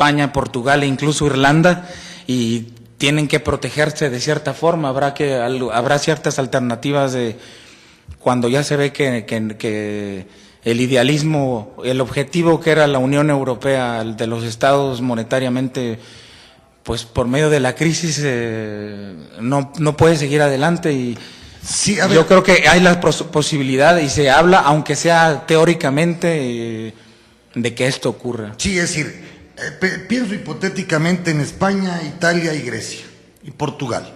España, Portugal e incluso Irlanda, y tienen que protegerse de cierta forma. Habrá ciertas alternativas de cuando ya se ve que el idealismo, el objetivo que era la Unión Europea, el de los estados monetariamente, pues por medio de la crisis no puede seguir adelante, y sí, yo creo que hay la posibilidad, y se habla, aunque sea teóricamente, de que esto ocurra. Sí, es decir, pienso hipotéticamente en España, Italia y Grecia y Portugal.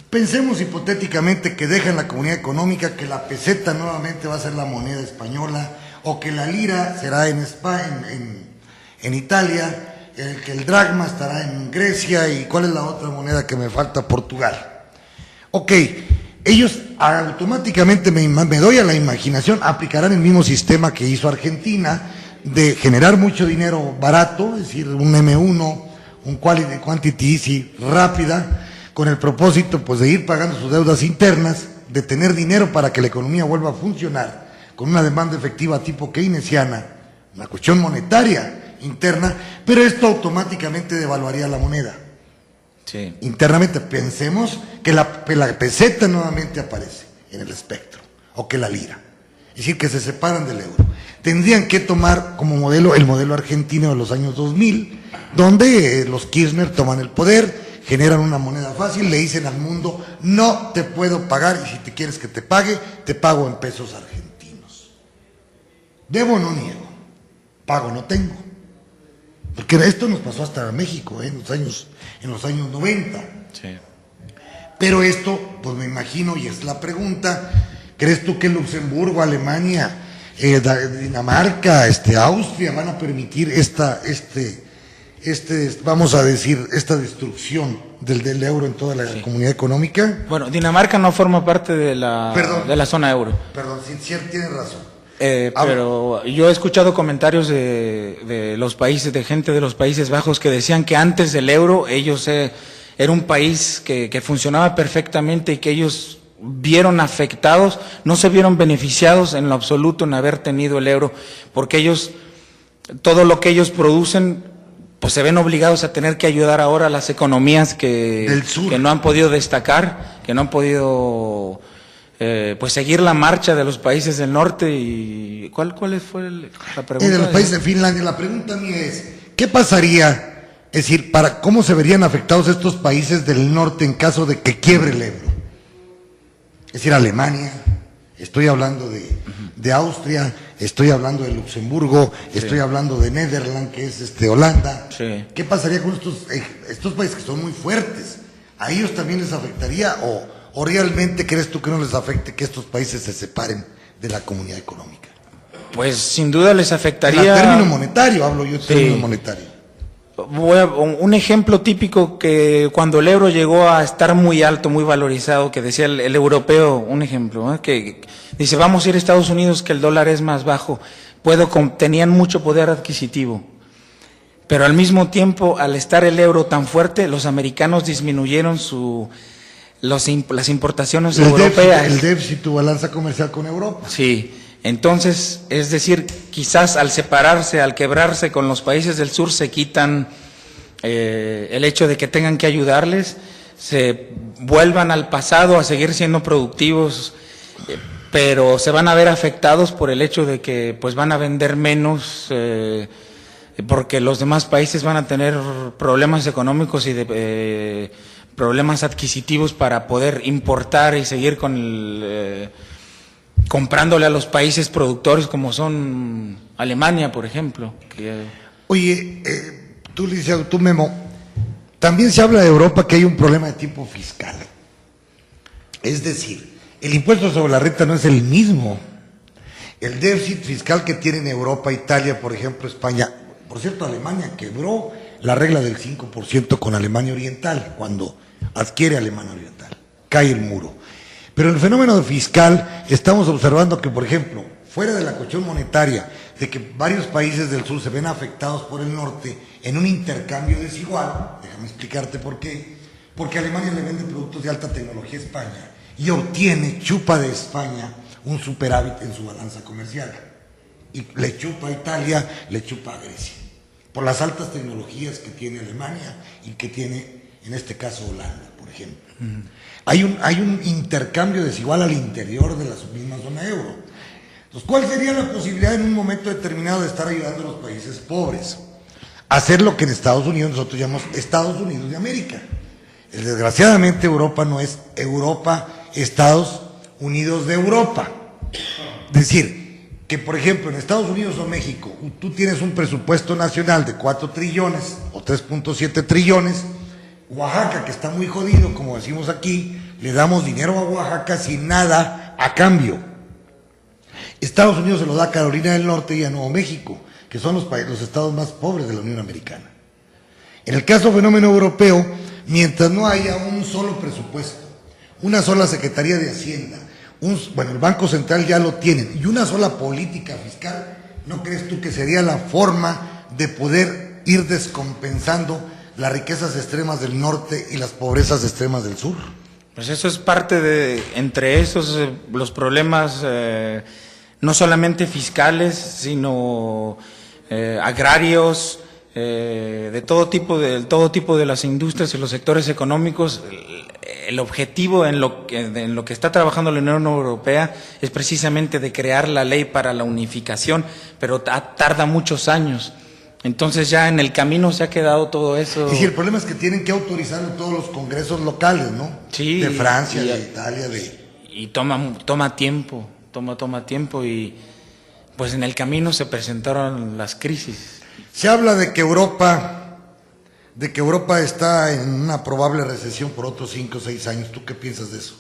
Pensemos hipotéticamente que dejan la comunidad económica, que la peseta nuevamente va a ser la moneda española, o que la lira será en España, en Italia, que el dracma estará en Grecia, y ¿cuál es la otra moneda que me falta? Portugal. Ok, ellos automáticamente, me doy a la imaginación, aplicarán el mismo sistema que hizo Argentina, de generar mucho dinero barato, es decir, un M1, un quantity easy rápida, con el propósito pues de ir pagando sus deudas internas, de tener dinero para que la economía vuelva a funcionar, con una demanda efectiva tipo keynesiana, una cuestión monetaria interna, pero esto automáticamente devaluaría la moneda. Sí. Internamente pensemos que la peseta nuevamente aparece en el espectro, o que la lira, es decir, que se separan del euro. Tendrían que tomar como modelo el modelo argentino de los años 2000, donde los Kirchner toman el poder, generan una moneda fácil, le dicen al mundo: no te puedo pagar, y si te quieres que te pague, te pago en pesos argentinos. Debo, no niego, pago no tengo. Porque esto nos pasó hasta México, en los años 90. Sí. Pero esto, pues me imagino, y es la pregunta, ¿crees tú que Luxemburgo, Alemania, Dinamarca, Austria van a permitir vamos a decir, esta destrucción del euro en toda la comunidad económica? Bueno, Dinamarca no forma parte de la zona euro. Perdón, sí, tienes razón. Pero yo he escuchado comentarios de los países, de gente de los Países Bajos, que decían que antes del euro ellos era un país que funcionaba perfectamente, y que ellos vieron afectados, no se vieron beneficiados en lo absoluto en haber tenido el euro, porque ellos, todo lo que ellos producen, pues se ven obligados a tener que ayudar ahora a las economías que no han podido destacar, que no han podido pues seguir la marcha de los países del norte. ¿Y cuál fue la pregunta? De los países de Finlandia. La pregunta mía es, ¿qué pasaría? Es decir, ¿cómo se verían afectados estos países del norte en caso de que quiebre el euro? Es decir, Alemania, estoy hablando de Austria, estoy hablando de Luxemburgo, estoy hablando de Netherlands, que es Holanda. Sí. ¿Qué pasaría con estos países que son muy fuertes? ¿A ellos también les afectaría, o realmente crees tú que no les afecte que estos países se separen de la comunidad económica? Pues sin duda les afectaría. En término monetario, hablo yo de término monetario. Un ejemplo típico, que cuando el euro llegó a estar muy alto, muy valorizado, que decía el europeo, un ejemplo, que dice: vamos a ir a Estados Unidos, que el dólar es más bajo, tenían mucho poder adquisitivo, pero al mismo tiempo, al estar el euro tan fuerte, los americanos disminuyeron las importaciones europeas. El déficit, tu balanza comercial con Europa. Sí. Entonces, es decir, quizás al separarse, al quebrarse con los países del sur, se quitan el hecho de que tengan que ayudarles, se vuelvan al pasado a seguir siendo productivos, pero se van a ver afectados por el hecho de que pues van a vender menos, porque los demás países van a tener problemas económicos y problemas adquisitivos para poder importar y seguir con comprándole a los países productores, como son Alemania, por ejemplo. Oye, tú Memo, también se habla de Europa que hay un problema de tipo fiscal. Es decir, el impuesto sobre la renta no es el mismo. El déficit fiscal que tienen Europa, Italia, por ejemplo, España. Por cierto, Alemania quebró la regla del 5% con Alemania Oriental, cuando adquiere Alemania Oriental. Cae el muro. Pero el fenómeno fiscal, estamos observando que, por ejemplo, fuera de la cuestión monetaria, de que varios países del sur se ven afectados por el norte en un intercambio desigual, déjame explicarte por qué, porque Alemania le vende productos de alta tecnología a España y chupa de España un superávit en su balanza comercial, y le chupa a Italia, le chupa a Grecia. por las altas tecnologías que tiene Alemania y que tiene, en este caso, Holanda, por ejemplo. Hay un intercambio desigual al interior de la misma zona euro. Entonces, ¿cuál sería la posibilidad en un momento determinado de estar ayudando a los países pobres? Hacer lo que en Estados Unidos nosotros llamamos Estados Unidos de América. Desgraciadamente Europa no es Europa, Estados Unidos de Europa. Es decir, que por ejemplo en Estados Unidos o México, tú tienes un presupuesto nacional de 4 trillones o 3.7 trillones, Oaxaca, que está muy jodido, como decimos aquí, le damos dinero a Oaxaca sin nada a cambio. Estados Unidos se lo da a Carolina del Norte y a Nuevo México, que son los estados más pobres de la Unión Americana. En el caso fenómeno europeo, mientras no haya un solo presupuesto, una sola Secretaría de Hacienda, el Banco Central ya lo tienen, y una sola política fiscal, ¿no crees tú que sería la forma de poder ir descompensando las riquezas extremas del norte y las pobrezas extremas del sur? Pues eso es parte de, entre esos, los problemas no solamente fiscales, sino agrarios, de todo tipo de las industrias y los sectores económicos. El objetivo en lo que está trabajando la Unión Europea es precisamente de crear la ley para la unificación, pero tarda muchos años. Entonces ya en el camino se ha quedado todo eso. Y si el problema es que tienen que autorizar en todos los congresos locales, ¿no? Sí. De Francia, de Italia, y toma tiempo, toma tiempo, y pues en el camino se presentaron las crisis. Se habla de que Europa está en una probable recesión por otros 5 o 6 años. ¿Tú qué piensas de eso?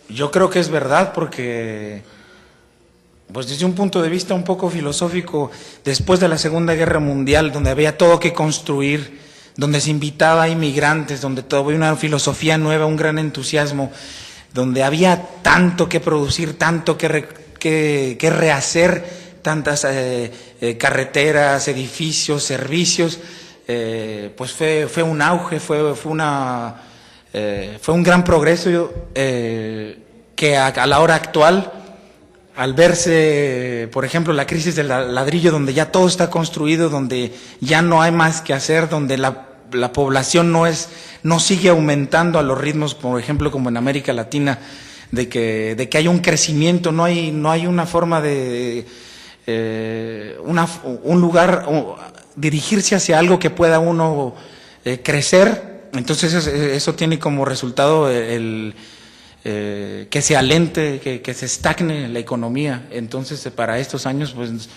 Yo creo que es verdad, porque pues desde un punto de vista un poco filosófico, después de la Segunda Guerra Mundial, donde había todo que construir, donde se invitaba a inmigrantes, donde todo había una filosofía nueva, un gran entusiasmo, donde había tanto que producir, tanto que rehacer, tantas carreteras, edificios, servicios, pues fue un auge, fue un gran progreso que a la hora actual, al verse, por ejemplo, la crisis del ladrillo, donde ya todo está construido, donde ya no hay más que hacer, donde la población no sigue aumentando a los ritmos, por ejemplo, como en América Latina, de que hay un crecimiento, no hay una forma de un lugar, dirigirse hacia algo que pueda uno crecer. Entonces eso tiene como resultado que se alente, que se estagne la economía. Entonces para estos años pues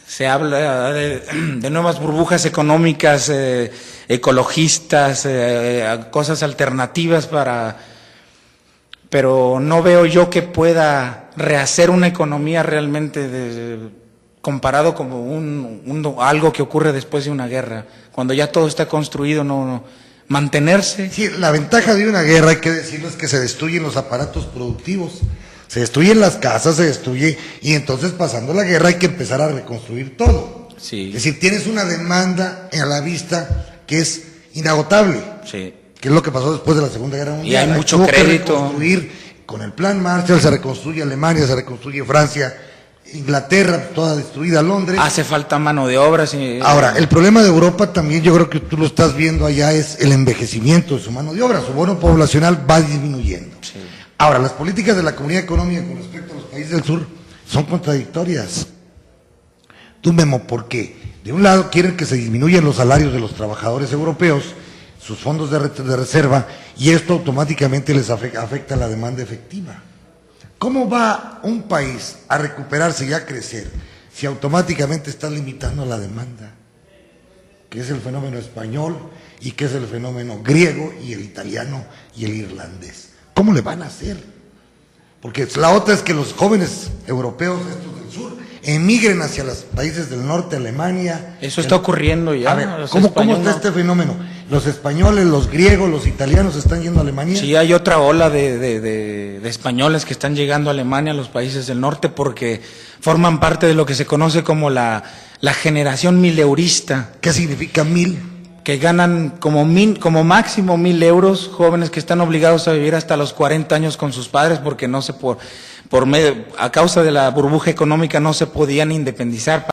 se habla de nuevas burbujas económicas, ecologistas, cosas alternativas pero no veo yo que pueda rehacer una economía realmente comparado como algo que ocurre después de una guerra, cuando ya todo está construido. No mantenerse. Sí, la ventaja de una guerra, hay que decirlo, es que se destruyen los aparatos productivos, se destruyen las casas, se destruye, y entonces pasando la guerra hay que empezar a reconstruir todo. Sí. Es decir, tienes una demanda a la vista que es inagotable. Sí. Que es lo que pasó después de la Segunda Guerra Mundial. Y hay mucho crédito. Que reconstruir con el Plan Marshall, se reconstruye Alemania, se reconstruye Francia, Inglaterra, toda destruida, Londres. Hace falta mano de obra. Sí. Ahora, el problema de Europa también, yo creo que tú lo estás viendo allá, es el envejecimiento de su mano de obra. Su bono poblacional va disminuyendo. Sí. Ahora, las políticas de la Comunidad Económica con respecto a los países del sur son contradictorias. Tú, Memo, ¿por qué? De un lado quieren que se disminuyan los salarios de los trabajadores europeos, sus fondos de reserva, y esto automáticamente les afecta la demanda efectiva. ¿Cómo va un país a recuperarse y a crecer si automáticamente está limitando la demanda? Que es el fenómeno español y que es el fenómeno griego y el italiano y el irlandés. ¿Cómo le van a hacer? Porque la otra es que los jóvenes europeos, estos del sur, emigren hacia los países del norte, Alemania. Eso está ocurriendo ya. A ver, ¿cómo está este fenómeno? Los españoles, los griegos, los italianos están yendo a Alemania. Sí, hay otra ola de españoles que están llegando a Alemania, a los países del norte, porque forman parte de lo que se conoce como la generación mileurista. ¿Qué significa 1000? Que ganan como máximo 1,000 euros, jóvenes que están obligados a vivir hasta los 40 años con sus padres, porque a causa de la burbuja económica no se podían independizar.